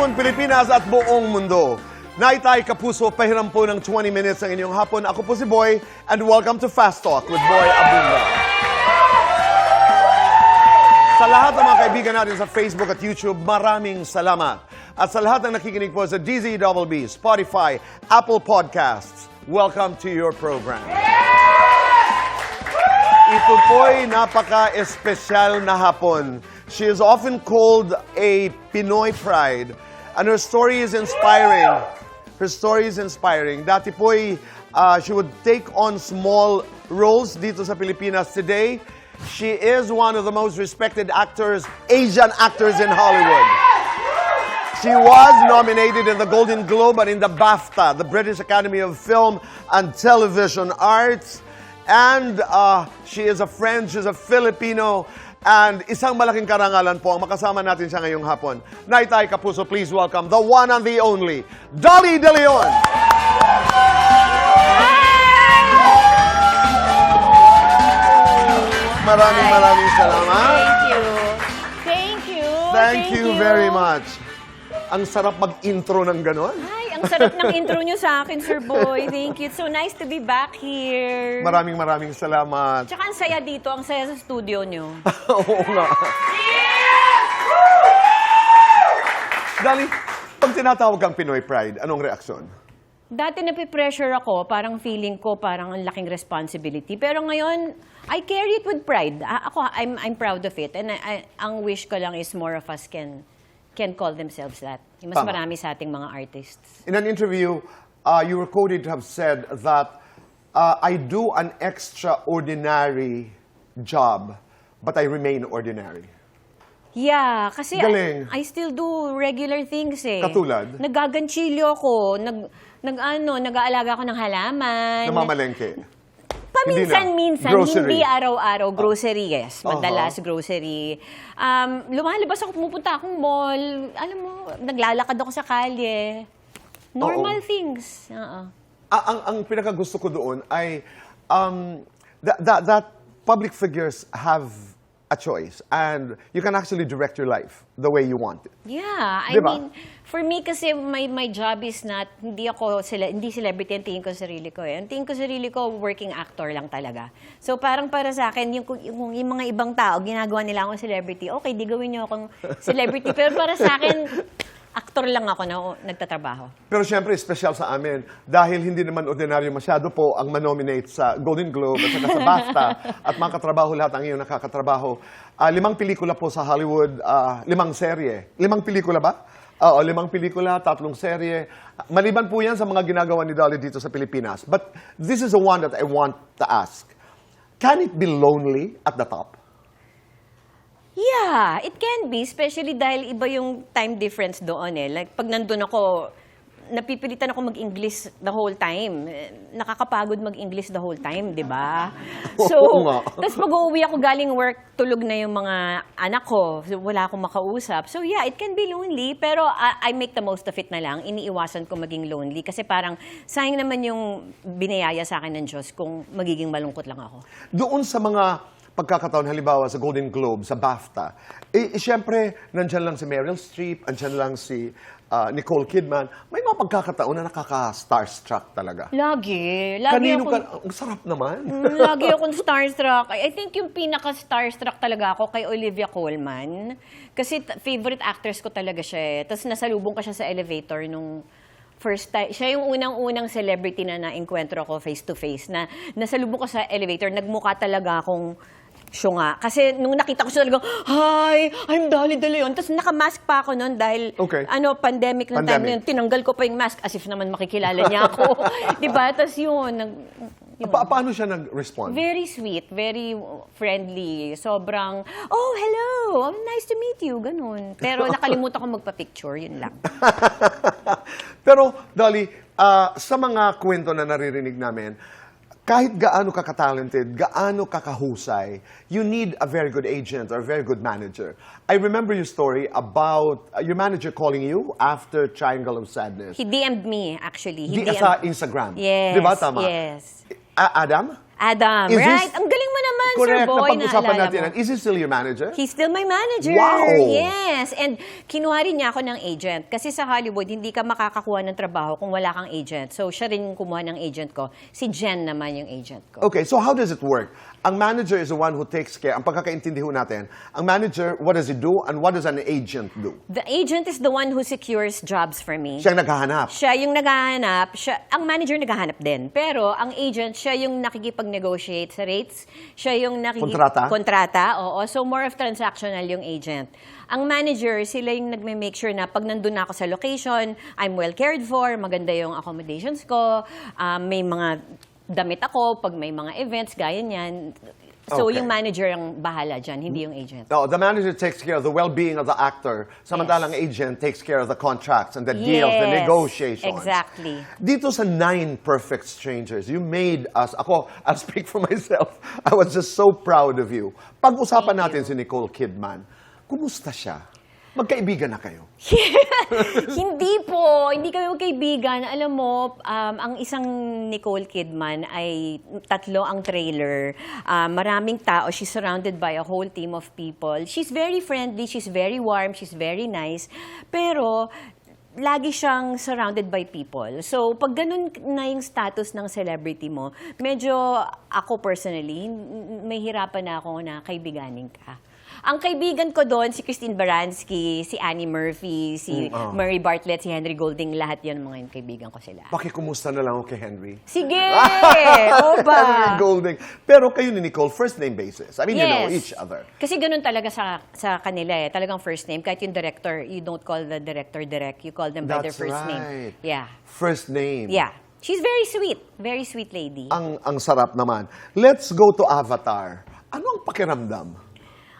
hapon, Pilipinas at buong mundo. Naitay Kapuso, pahiram po ng 20 minutes ang inyong hapon. Ako po si Boy, and welcome to Fast Talk with Boy Abunda. Sa lahat ng mga kaibigan natin sa Facebook at YouTube, maraming salamat. At sa lahat ng nakikinig po sa DZBB, Spotify, Apple Podcasts, welcome to your program. Ito po'y napaka-espesyal na hapon. She is often called a Pinoy pride, and her story is inspiring. Her story is inspiring. Dati po'y she would take on small roles dito sa Pilipinas. Today, she is one of the most respected actors, Asian actors in Hollywood. She was nominated in the Golden Globe and in the BAFTA, the British Academy of Film and Television Arts. And she is a friend, she's a Filipino, and isang malaking karangalan po ang makasama natin siya ngayong hapon. Naitay Kapuso, please welcome the one and the only, Dolly De Leon! Maraming salamat. Thank you. Thank you. Thank you very much. Ang sarap mag-intro ng ganon. Ay, ang sarap ng intro nyo sa akin, Sir Boy. Thank you. It's so nice to be back here. Maraming salamat. Tsaka ang saya dito, ang saya sa studio nyo. Oo nga. Dali, pag tinatawag kang Pinoy Pride, anong reaksyon? Dati napipressure ako, parang feeling ko parang ang laking responsibility. Pero ngayon, I carry it with pride. I'm proud of it. And ang wish ko lang is more of us can call themselves that. Mas Tama. marami sa ating mga artists. In an interview, you were quoted to have said that I do an extraordinary job, but I remain ordinary. Yeah, kasi Galing. I still do regular things eh. Katulad? Nagaganchilyo ako, nag-aalaga ako ng halaman. Namamalengke. Paminsan-minsan, Grocery. hindi araw-araw. Grocery, yes. Madalas grocery. Lumalabas ako, pumupunta akong mall. Alam mo, naglalakad ako sa kalye. Normal things. Ang pinakagusto ko doon ay that public figures have a choice and you can actually direct your life the way you want it. Yeah, I Diba? mean, for me kasi my job is not, hindi celebrity ang tingin ko sa sarili ko eh. Ang tingin ko sa sarili ko, working actor lang talaga. So parang para sa akin, yung mga ibang tao, ginagawa nila akong celebrity, okay, di gawin niyo akong celebrity. Pero para sa akin, actor lang ako na nagtatrabaho. Pero syempre, special sa amin dahil hindi naman ordinaryo masyado po ang manominate sa Golden Globe at saka sa BAFTA at makatrabaho lahat ang iyong nakakatrabaho. 5 pelikula po sa Hollywood, 5 serye. 5 pelikula ba? Oo, 5 pelikula, 3 serye. Maliban po yan sa mga ginagawa ni Dolly dito sa Pilipinas. But this is the one that I want to ask. Can it be lonely at the top? Yeah, it can be, especially dahil iba yung time difference doon eh. Like, pag nandun ako, napipilitan ako mag-English the whole time. Nakakapagod mag-English the whole time, di ba? So, tapos pag-uwi ako galing work, tulog na yung mga anak ko. So, wala akong makausap. So, yeah, it can be lonely, pero I make the most of it na lang. Iniiwasan ko maging lonely kasi parang sayang naman yung binayaya sa akin ng Diyos kung magiging malungkot lang ako. Doon sa mga pagkakataon, halimbawa sa Golden Globe, sa BAFTA, siyempre, nandyan lang si Meryl Streep, nandyan lang si Nicole Kidman. May mga pagkakataon na nakaka-starstruck talaga. Lagi Kanino akong... ang sarap naman. Lagi akong starstruck. I think yung pinaka-starstruck talaga ako kay Olivia Colman. Kasi favorite actress ko talaga siya eh. Tapos nasalubong ko siya sa elevator nung first time. Siya yung unang-unang celebrity na na-encuentro ko face-to-face. Na nasalubong ko sa elevator, nagmukha talaga akong syunga. Kasi nung nakita ko siya talagang, hi, I'm Dolly De Leon. Tapos nakamask pa ako noon dahil pandemic ng time na yun. Tinanggal ko pa yung mask as if naman makikilala niya ako. Diba? Tapos yun. Paano siya nag-respond? Very sweet, very friendly. Sobrang, oh, hello, nice to meet you, ganun. Pero nakalimutan ko magpa-picture, yun lang. Pero, Dolly, sa mga kwento na naririnig namin, kahit gaano ka-talented, gaano kakahusay, you need a very good agent or a very good manager. I remember your story about your manager calling you after Triangle of Sadness. He DM'd me, actually. Sa Instagram. Yes, Di ba? Tama? yes. Adam? Adam, Is right? this- Ang galing mo naman naman, Sir Correct, Boy, napag-usapan naalala natin. mo. yan. Is he still your manager? He's still my manager. Wow! Yes. And kinuha rin niya ako ng agent. Kasi sa Hollywood, hindi ka makakakuha ng trabaho kung wala kang agent. So, siya rin yung kumuha ng agent ko. Si Jen naman yung agent ko. Okay, so how does it work? Ang manager is the one who takes care. Ang pagkakaintindi ho natin, ang manager, what does he do and what does an agent do? The agent is the one who secures jobs for me. Siya ang naghahanap. Siya yung naghahanap, ang manager naghahanap din. Pero ang agent, siya yung nakikipag-negotiate sa rates. Siya yung kontrata, oo. So more of transactional yung agent. Ang manager, sila yung nagme-make sure na pag nandun na ako sa location, I'm well cared for, maganda yung accommodations ko, may mga damit ako, pag may mga events, gaya niyan. So Okay. yung manager ang bahala dyan, hindi yung agent. No, the manager takes care of the well-being of the actor. Samantalang agent takes care of the contracts and the deals, the Yes, negotiations. exactly. Dito sa 9 Perfect Strangers, you made us, I'll speak for myself, I was just so proud of you. Pag-usapan natin si Nicole Kidman, kumusta siya? Magkaibigan na kayo? Hindi po. Hindi kami magkaibigan. Alam mo, ang isang Nicole Kidman ay 3 ang trailer. Maraming tao. She's surrounded by a whole team of people. She's very friendly. She's very warm. She's very nice. Pero, lagi siyang surrounded by people. So, pag ganun na yung status ng celebrity mo, medyo ako personally, may hirapan na ako na kaibiganin ka. Ang kaibigan ko doon, si Christine Baranski, si Annie Murphy, si Murray Bartlett, si Henry Golding, lahat yan mga yung kaibigan ko sila. Pakikumusta na lang ako kay Henry. Sige! O ba? Henry Golding. Pero kayo ni Nicole, first name basis. I mean, you know Yes. each other. Kasi ganun talaga sa kanila eh. Talagang first name. Kahit yung director, you don't call the director direct. You call them by their That's first right. name. Yeah. First name. Yeah. She's very sweet. Very sweet lady. Ang sarap naman. Let's go to Avatar. Ano ang pakiramdam?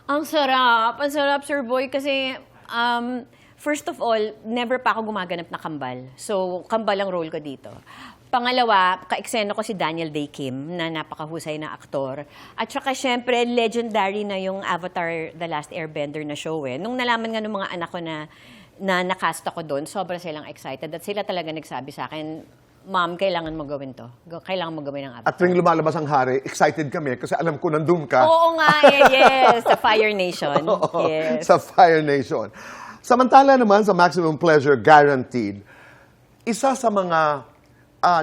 Ang sarap, Sir Boy, kasi first of all, never pa ako gumaganap na kambal. So, kambal ang role ko dito. Pangalawa, ka-eksena ko si Daniel Day Kim, na napakahusay na aktor. At saka, syempre, legendary na yung Avatar The Last Airbender na show eh. Nung nalaman nga ng mga anak ko na nakast ako doon, sobra silang excited. At sila talaga nagsabi sa akin, Ma'am, kailangan mo gawin to. Kailangan mo gawin ng Avatar. At tuwing lumalabas ang hari, excited kami kasi alam ko nandun ka. Oo nga, yes. Sa Fire Nation. Yes. Sa Fire Nation. Samantala naman sa Maximum Pleasure Guaranteed, isa sa mga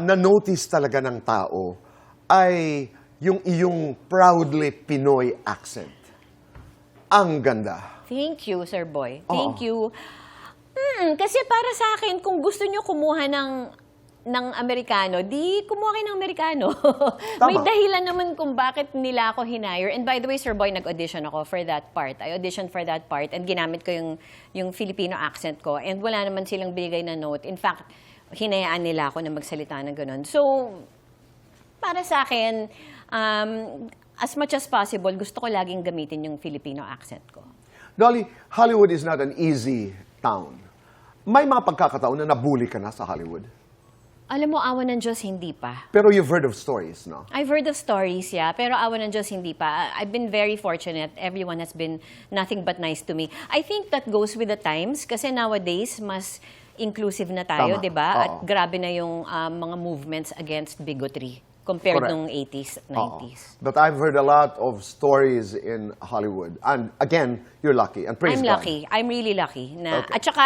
na-notice talaga ng tao ay yung iyong proudly Pinoy accent. Ang ganda. Thank you, Sir Boy. Thank you. Kasi para sa akin, kung gusto nyo kumuha ng Amerikano, di kumuha kayo ng Amerikano. May dahilan naman kung bakit nila ako hinire. And by the way, Sir Boy, nag-audition ako for that part. I auditioned for that part and ginamit ko yung Filipino accent ko. And wala naman silang binigay na note. In fact, hinayaan nila ako na magsalita ng ganun. So, para sa akin, as much as possible, gusto ko laging gamitin yung Filipino accent ko. Dolly, Hollywood is not an easy town. May mga pagkakataon na nabully ka na sa Hollywood. Alam mo, awa ng Diyos, hindi pa. Pero you've heard of stories, no? I've heard of stories, yeah. Pero awa ng Diyos, hindi pa. I've been very fortunate. Everyone has been nothing but nice to me. I think that goes with the times kasi nowadays, mas inclusive na tayo, Tama. di ba? Oo. At grabe na yung mga movements against bigotry compared Correct. nung 80s at 90s. But I've heard a lot of stories in Hollywood. And again, you're lucky. And praise I'm God. lucky. I'm really lucky. Na, Okay. At saka,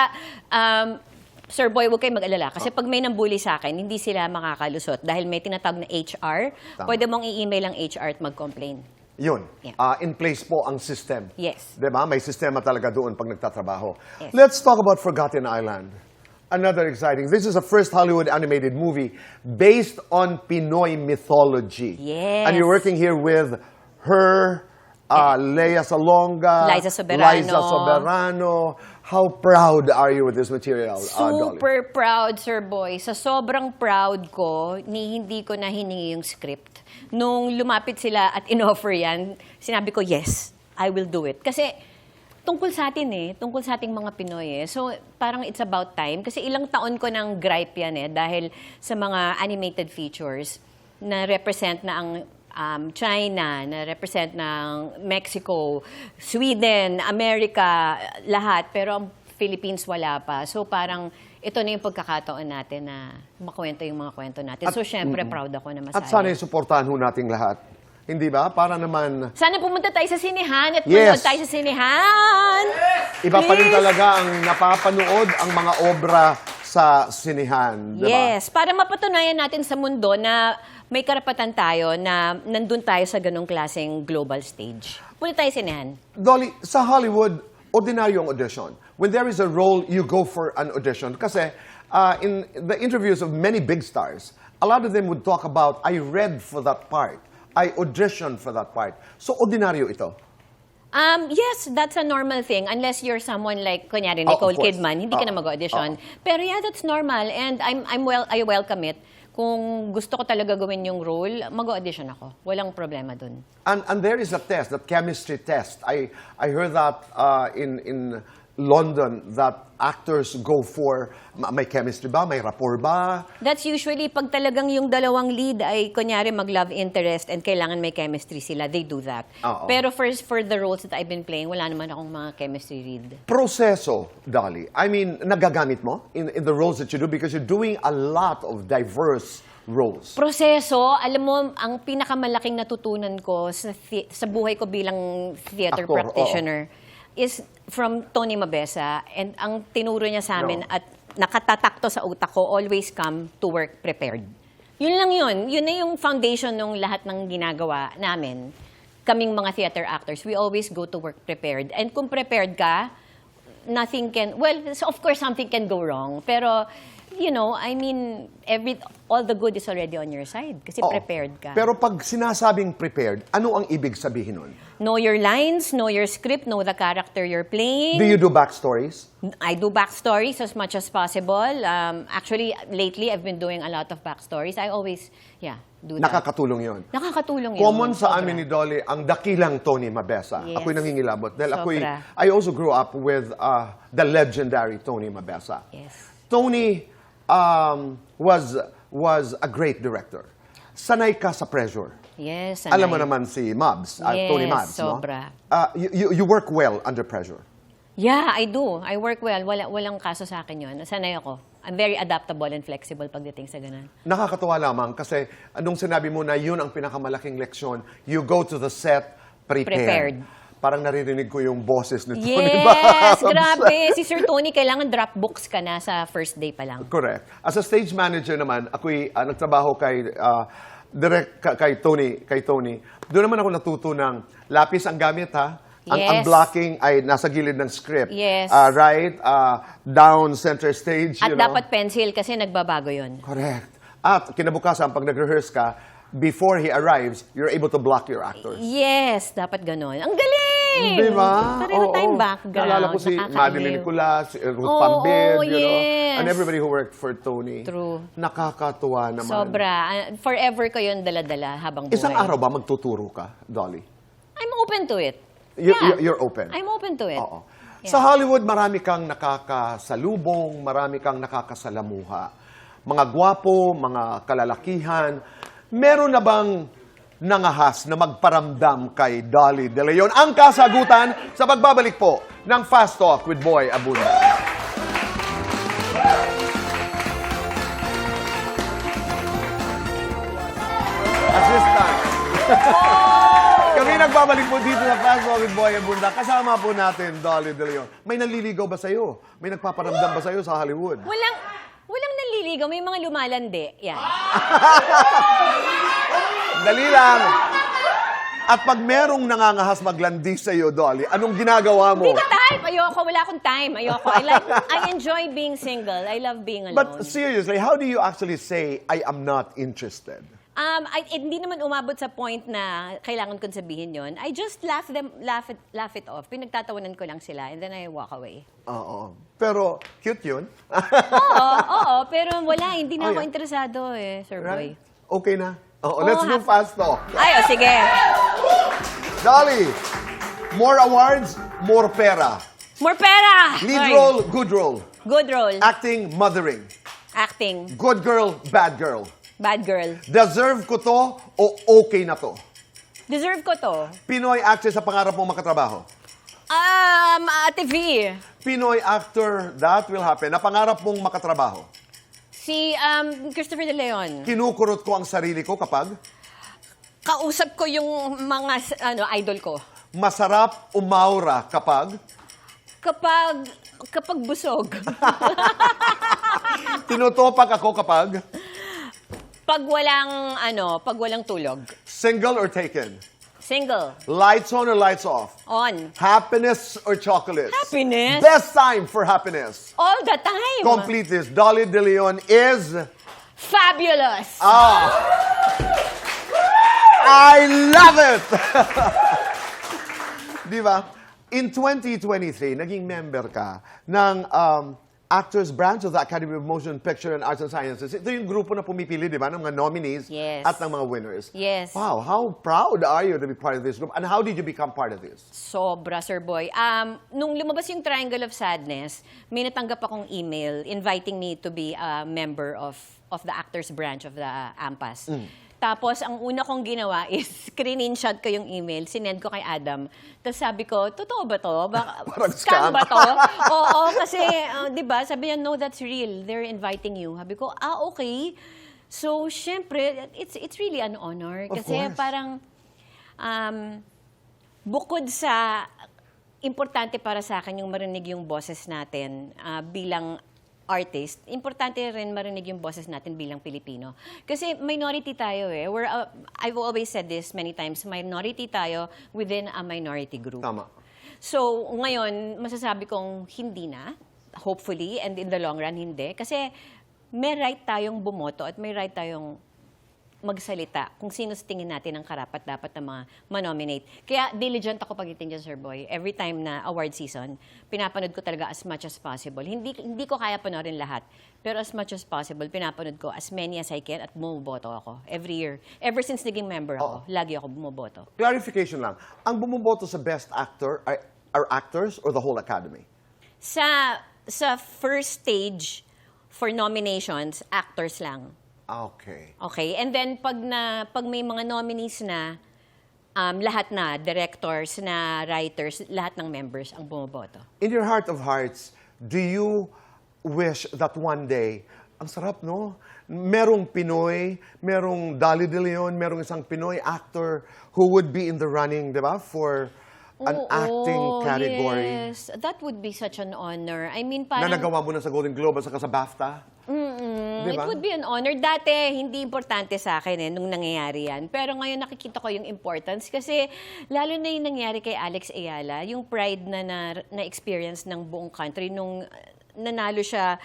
Sir Boy, huwag kayong mag-alala. Kasi pag may nambuli sa akin, hindi sila makakalusot. Dahil may tinatawag na HR, Tama. pwede mong i-email ang HR at mag-complain. Yun. Yeah. In place po ang system. Yes. Diba? May sistema talaga doon pag nagtatrabaho. Yes. Let's talk about Forgotten Island. Another exciting. This is a first Hollywood animated movie based on Pinoy mythology. Yes. And you're working here with her, Lea Salonga, Liza Soberano. How proud are you with this material, Dolly? Super proud, Sir Boy. Sa sobrang proud ko, hindi ko na hiningi yung script. Nung lumapit sila at in-offer yan, sinabi ko, yes, I will do it. Kasi tungkol sa atin tungkol sa ating mga Pinoy So parang it's about time. Kasi ilang taon ko ng gripe yan dahil sa mga animated features na represent na ang China, na-represent ng Mexico, Sweden, America, lahat. Pero ang Philippines wala pa. So parang ito na yung pagkakataon natin na makwento yung mga kwento natin. So syempre proud ako na masali. At sana suportahan ho nating lahat Hindi ba? Para naman, Sana pumunta tayo sa sinihan at Yes. manood tayo sa sinihan. iba pa rin Please. talaga ang napapanood ang mga obra sa sinihan. Diba? Yes, para mapatunayan natin sa mundo na may karapatan tayo na nandun tayo sa ganong klaseng global stage. Punta tayo sa sinihan. Dolly, sa Hollywood, ordinaryo ang audition. When there is a role, you go for an audition. Kasi in the interviews of many big stars, a lot of them would talk about, I read for that part. I auditioned for that part. So, ordinaryo ito. Yes, that's a normal thing. Unless you're someone like, kunyari, Oh, of Nicole course. Kidman, hindi ka na mag-audition. Pero yeah, that's normal. And I welcome it. Kung gusto ko talaga gawin yung role, mag-audition ako. Walang problema dun. And there is a test, that chemistry test. I heard that in London, that actors go for, may chemistry ba? May rapport ba? That's usually pag talagang yung dalawang lead ay kunyari mag-love interest and kailangan may chemistry sila, they do that. Oo. Pero for the roles that I've been playing, wala naman akong mga chemistry read. Proseso, Dolly. I mean, nagagamit mo in the roles that you do because you're doing a lot of diverse roles. Proseso, alam mo, ang pinakamalaking natutunan ko sa buhay ko bilang theater Aktor, practitioner is from Tony Mabesa. And ang tinuro niya sa amin No. at nakatatakto sa utak ko, always come to work prepared. Yun lang yun. Yun na yung foundation ng lahat ng ginagawa namin. Kaming mga theater actors, we always go to work prepared. And kung prepared ka, nothing can, well, so of course something can go wrong. Pero, you know, I mean, all the good is already on your side kasi Oo. prepared ka. Pero pag sinasabing prepared, ano ang ibig sabihin nun? Know your lines, know your script, know the character you're playing. Do you do backstories? I do backstories as much as possible. Actually, lately, I've been doing a lot of backstories. I always, do that. Nakakatulong yon. Nakakatulong yun. Common sa Sobra. amin ni Dolly ang dakilang Tony Mabesa. Yes. Ako'y nangingilabot. Dahil Sobra. I also grew up with the legendary Tony Mabesa. Yes. Tony was a great director. Sanay ka sa pressure. Yes. Alam mo naman si Mabs, Yes, Tony Mabs, sobra. no? You work well under pressure. Yeah, I do. I work well. Walang kaso sa akin yun. Sanay ako. I'm very adaptable and flexible pagdating sa ganun. Nakakatuwa lamang kasi anong sinabi mo na yun ang pinakamalaking leksyon, you go to the set prepared. Parang naririnig ko yung boses ni Tony Yes, Mabs. grabe. Si Sir Tony, kailangan drop books ka na sa first day pa lang. Correct. As a stage manager naman, ako'y nagtrabaho kay Tony. Doon naman ako natuto ng lapis ang gamit, ha? Ang Yes. blocking ay nasa gilid ng script. Yes. Right? Down center stage, At you know. dapat pencil kasi nagbabago yun. Correct. At kinabukasan, pag nag-rehearse ka, before he arrives, you're able to block your actors. Yes, dapat ganun. Ang galing! Di ba? Pareho Oo. tayong background. Naalala ko si Nakakaaliw. Madeline Nicolas, si Ruth Oo, Pambid, you know, yes. and everybody who worked for Tony. True. Nakakatuwa naman. Sobra. Forever ko yun dala-dala habang buhay. Isang araw ba magtuturo ka, Dolly? I'm open to it. You're open? I'm open to it. Oo. Yeah. Sa Hollywood, marami kang nakakasalubong, marami kang nakakasalamuha. Mga gwapo, mga kalalakihan. Meron na bang nangahas na magparamdam kay Dolly De Leon? Ang kasagutan sa pagbabalik po ng Fast Talk with Boy Abunda. Assistant. Kami nagbabalik po dito sa Fast Talk with Boy Abunda. Kasama po natin Dolly De Leon. May naliligaw ba sa'yo? May nagpaparamdam ba sa'yo sa Hollywood? Walang naliligaw. May mga lumalandi. Yan. Dali lang. At pag merong nangangahas maglandi sa'yo, Dolly, anong ginagawa mo? Hindi ko type. Ayoko. Wala akong time. Ayoko. I enjoy being single. I love being alone. But seriously, how do you actually say, I am not interested? Hindi naman umabot sa point na kailangan kong sabihin yon. I just laugh it off. Pinagtatawanan ko lang sila and then I walk away. Oo. Pero, cute yun. Oo, pero wala. Hindi na Oh, ako yeah. interesado Sir Boy. Right? Okay na. Oo, let's do Fast Talk. Ay, sige. Dolly, more awards, more pera. More pera! Lead Ay. role, good role. Good role. Acting, mothering. Acting. Good girl, bad girl. Bad girl. Deserve ko to o okay na to? Deserve ko to. Pinoy actress sa pangarap mong makatrabaho. Ate V. Pinoy actor, that will happen, na pangarap mong makatrabaho. Si Christopher De Leon. Kinukurot ko ang sarili ko kapag Kausap ko yung mga idol ko. Masarap umaura kapag Kapag busog. tinutopak ako kapag Pag walang tulog. single or taken. Single. Lights on or lights off. On. Happiness or chocolates. Happiness. Best time for happiness. All the time. Complete this. Dolly De Leon is... Fabulous. I love it! Di ba? In 2023, naging member ka ng Actors Branch of the Academy of Motion Picture and Arts and Sciences. Ito yung grupo na pumipili, di ba, ng mga nominees Yes. at ng mga winners. Yes. Wow, how proud are you to be part of this group? And how did you become part of this? Sobra, Sir Boy. Nung lumabas yung Triangle of Sadness, may natanggap akong email inviting me to be a member of the Actors Branch of the AMPAS. Tapos, ang una kong ginawa is, screenshot ko yung email, sinend ko kay Adam. Tapos sabi ko, totoo ba to? Parang Scam scam. ba to? Oo, kasi, di ba, sabi niya, no, that's real. They're inviting you. Sabi ko, okay. So, syempre, it's really an honor. Of Kasi course. parang, bukod sa, importante para sa akin yung marinig yung boses natin bilang artist, importante rin marinig yung boses natin bilang Pilipino. Kasi minority tayo eh. I've always said this many times, minority tayo within a minority group. Tama. So, ngayon, masasabi kong hindi na, hopefully, and in the long run, hindi. Kasi may right tayong bumoto at may right tayong magsalita kung sino sa tingin natin ang karapat-dapat na mga manominate. Kaya diligent ako pagdating dyan, Sir Boy. Every time na award season, pinapanood ko talaga as much as possible. Hindi ko kaya panoorin lahat. Pero as much as possible, pinapanood ko as many as I can at bumoboto ako. Every year. Ever since naging member ako, lagi ako bumoboto. Clarification lang. Ang bumuboto sa best actor are actors or the whole academy? Sa first stage for nominations, actors lang. Okay. Okay, and then pag may mga nominees na, lahat na, directors na, writers, lahat ng members ang bumoboto. In your heart of hearts, do you wish that one day, ang sarap, no? Merong Pinoy, merong Dolly De Leon, merong isang Pinoy actor who would be in the running, di ba, for an acting category Yes, that would be such an honor. I mean, na parang... nagawa mo na sa Golden Globe at saka sa BAFTA? Di It ba? would be an honor. Dati, hindi importante sa akin nung nangyayari yan. Pero ngayon nakikita ko yung importance kasi lalo na yung nangyari kay Alex Ayala, yung pride na experience ng buong country nung nanalo siya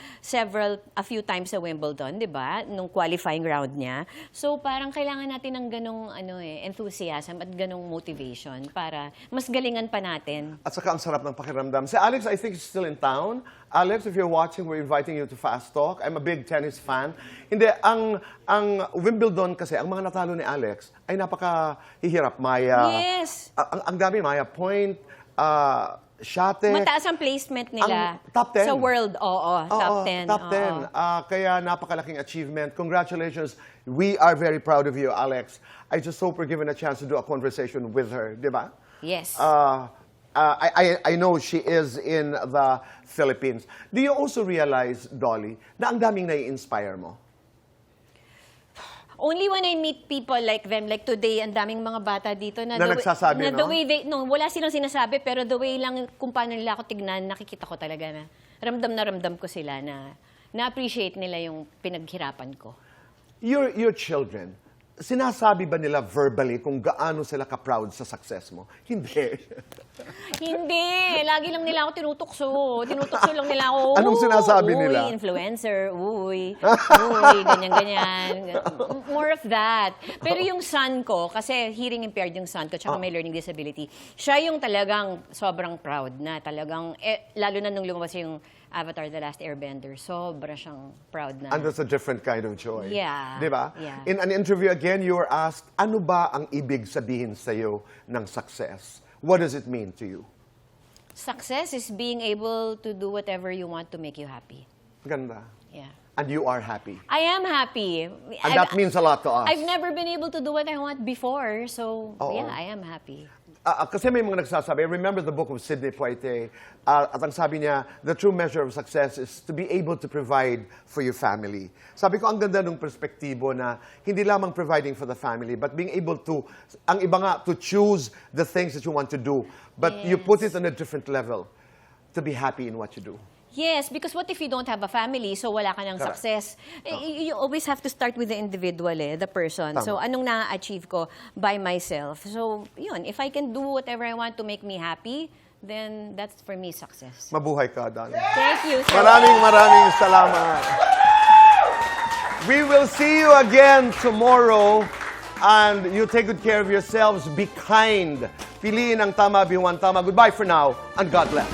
a few times sa Wimbledon, di ba? Nung qualifying round niya. So parang kailangan natin ng ganong enthusiasm at ganong motivation para mas galingan pa natin. At saka ang sarap ng pakiramdam. Si Alex, I think, is still in town. Alex, if you're watching, we're inviting you to Fast Talk. I'm a big tennis fan. Hindi, ang Wimbledon kasi, ang mga natalo ni Alex ay napakahihirap. Maya, Yes! ang dami, Maya Point, Shatek. Mataas ang placement nila. Ang top 10. Sa world, top 10. Top 10. oo. Kaya napakalaking achievement. Congratulations. We are very proud of you, Alex. I just hope we're given a chance to do a conversation with her, di ba? Yes. I know she is in the Philippines. Do you also realize, Dolly, na ang daming nai-inspire mo? Only when I meet people like them, like today, ang daming mga bata dito Na nagsasabi, the no? way wala silang sinasabi, pero the way lang kung paano nila ako tignan, nakikita ko talaga na ramdam ko sila na na-appreciate nila yung pinaghirapan ko. Your children, sinasabi ba nila verbally kung gaano sila ka-proud sa success mo? Hindi. Hindi. Lagi lang nila ako tinutokso. Tinutokso lang nila ako. Anong sinasabi uy, nila? Influencer. Uy, ganyan. More of that. Pero yung son ko, kasi hearing impaired yung son ko, tsaka may learning disability, siya yung talagang sobrang proud na talagang, lalo na nung lumabas yung Avatar: The Last Airbender, sobra siyang proud na. And that's a different kind of joy. Yeah. Di ba? Yeah. In an interview again, you were asked, ano ba ang ibig sabihin sa'yo ng success? What does it mean to you? Success is being able to do whatever you want to make you happy. Ganda. Yeah. And you are happy. I am happy. And that means a lot to us. I've never been able to do what I want before, so Oo. yeah, I am happy. Kasi may mga nagsasabi, I remember the book of Sidney Poitier, at ang sabi niya, the true measure of success is to be able to provide for your family. Sabi ko, ang ganda ng perspektibo na hindi lamang providing for the family, but being able to, ang iba nga, to choose the things that you want to do. But you put it on a different level, to be happy in what you do. Yes, because what if you don't have a family, so wala ka ng Correct. success? You always have to start with the individual, the person. Tama. So, anong na-achieve ko by myself? So, yun, if I can do whatever I want to make me happy, then that's for me success. Mabuhay ka, Don. Thank you. Maraming salamat. We will see you again tomorrow. And you take good care of yourselves. Be kind. Piliin ang tama, biwan tama. Goodbye for now, and God bless.